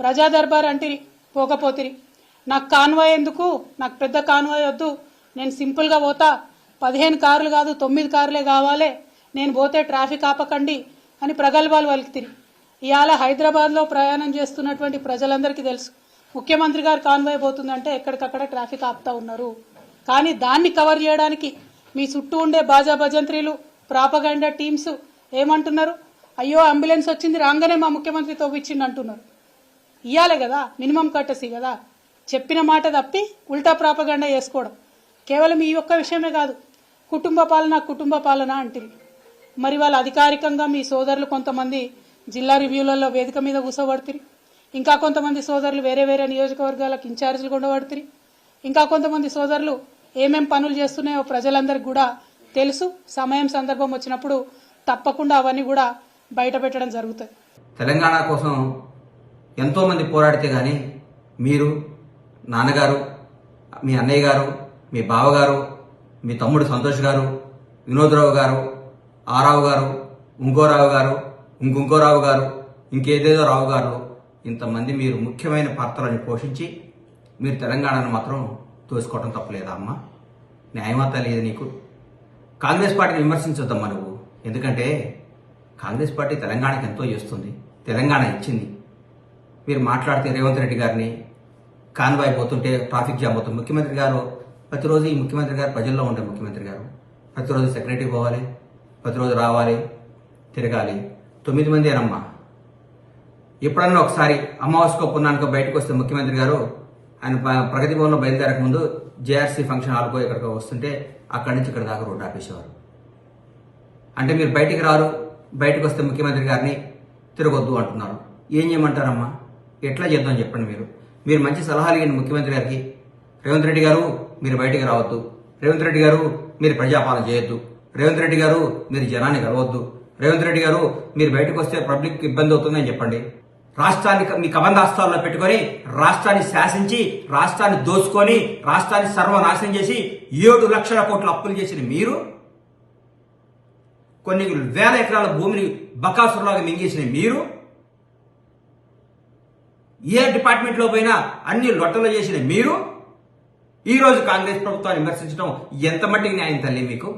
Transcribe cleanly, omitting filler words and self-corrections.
ప్రజా దర్బార్ అంటిరి పోకపోతిరి. నాకు కాన్వాయ్ ఎందుకు, నాకు పెద్ద కాన్వాయ్ వద్దు, నేను సింపుల్గా పోతా, 15 కార్లు కాదు 9 కార్లే కావాలి, నేను పోతే ట్రాఫిక్ ఆపకండి అని ప్రగల్భాలు పలికితిరి. ఇవాళ హైదరాబాద్లో ప్రయాణం చేస్తున్నటువంటి ప్రజలందరికీ తెలుసు, ముఖ్యమంత్రి గారు కాన్వాయ్ పోతుందంటే ఎక్కడికక్కడ ట్రాఫిక్ ఆపుతా ఉన్నారు. కానీ దాన్ని కవర్ చేయడానికి మీ చుట్టూ ఉండే బాజా భజంత్రీలు, ప్రాపగండా టీమ్స్ ఏమంటున్నారు? అయ్యో అంబులెన్స్ వచ్చింది రాగానే మా ముఖ్యమంత్రి తవ్విచ్చిండు అంటున్నారు. ఇయ్యాలే కదా, మినిమం కట్టసి కదా. చెప్పిన మాట తప్పి ఉల్టా ప్రాపగండా చేసుకోవడం. కేవలం ఈ ఒక్క విషయమే కాదు, కుటుంబ పాలన అంటుంది. మరి వాళ్ళు అధికారికంగా మీ సోదరులు కొంతమంది జిల్లా రివ్యూలలో వేదిక మీద కూర్చోబడుతుంది, ఇంకా కొంతమంది సోదరులు వేరే వేరే నియోజకవర్గాలకు ఇన్ఛార్జీలు ఉండబడుతుంది, ఇంకా కొంతమంది సోదరులు ఏమేం పనులు చేస్తున్నాయో ప్రజలందరికీ కూడా తెలుసు. సమయం సందర్భం వచ్చినప్పుడు తప్పకుండా అవన్నీ కూడా బయట పెట్టడం జరుగుతుంది. తెలంగాణ కోసం ఎంతో మంది పోరాడితే గాని మీరు, నాన్నగారు, మీ అన్నయ్య గారు, మీ బావగారు, మీ తమ్ముడు సంతోష్ గారు, వినోద్రావు గారు, ఆరావు గారు, ఇంకో రావు గారు, ఇంకో రావు గారు, ఇంకేదేదో రావు గారు, ఇంతమంది మీరు ముఖ్యమైన పాత్రలను పోషించి మీరు తెలంగాణను మాత్రం తోసుకోవటం తప్పలేదా అమ్మా? న్యాయమత లేదు నీకు? కాంగ్రెస్ పార్టీని విమర్శించొద్దమ్మా నువ్వు. ఎందుకంటే కాంగ్రెస్ పార్టీ తెలంగాణకి ఎంతో చేస్తుంది, తెలంగాణ ఇచ్చింది. మీరు మాట్లాడితే రేవంత్ రెడ్డి గారిని కాన్వాయ్ పోతుంటే ట్రాఫిక్ జామ్ అవుతుంది. ముఖ్యమంత్రి గారు ప్రతిరోజు, ఈ ముఖ్యమంత్రి గారు ప్రజల్లో ఉండే ముఖ్యమంత్రి గారు ప్రతిరోజు సెక్రటరీ పోవాలి, ప్రతిరోజు రావాలి, తిరగాలి. 9 మందేనమ్మా. ఎప్పుడన్నా ఒకసారి అమావాస్యకో పున్నానికో బయటకు వస్తే ముఖ్యమంత్రి గారు ఆయన ప్రగతి భవన్లో బయలుదేరక ముందు జేఆర్సీ ఫంక్షన్ హాల్కో ఎక్కడికో వస్తుంటే అక్కడి నుంచి ఇక్కడ దాకా రోడ్డు ఆపేసేవారు. అంటే మీరు బయటికి రారు, బయటకు వస్తే ముఖ్యమంత్రి గారిని తిరగొద్దు అంటున్నారు. ఏం చేయమంటారమ్మా? ఎట్లా చేద్దాం చెప్పండి. మీరు మంచి సలహాలు ఇవ్వండి ముఖ్యమంత్రి గారికి. రేవంత్ రెడ్డి గారు మీరు బయటికి రావద్దు, రేవంత్ రెడ్డి గారు మీరు ప్రజాపాలన చేయొద్దు, రేవంత్ రెడ్డి గారు మీరు జనాన్ని కలవద్దు, రేవంత్ రెడ్డి గారు మీరు బయటకు వస్తే పబ్లిక్ ఇబ్బంది అవుతుందని చెప్పండి. రాష్ట్రాన్ని మీ కబంధాస్తాల్లో పెట్టుకొని రాష్ట్రాన్ని శాసించి, రాష్ట్రాన్ని దోచుకొని, రాష్ట్రాన్ని సర్వనాశనం చేసి 7 లక్షల కోట్ల అప్పులు చేసిన మీరు, కొన్ని వేల ఎకరాల భూమిని బకాసురులాగా మింగేసిన మీరు, ఏ డిపార్ట్మెంట్లో పోయినా అన్ని లొట్టలు చేసిన మీరు, ఈ రోజు కాంగ్రెస్ ప్రభుత్వాన్ని విమర్శించడం ఎంత మట్టికి న్యాయం తల్లి మీకు?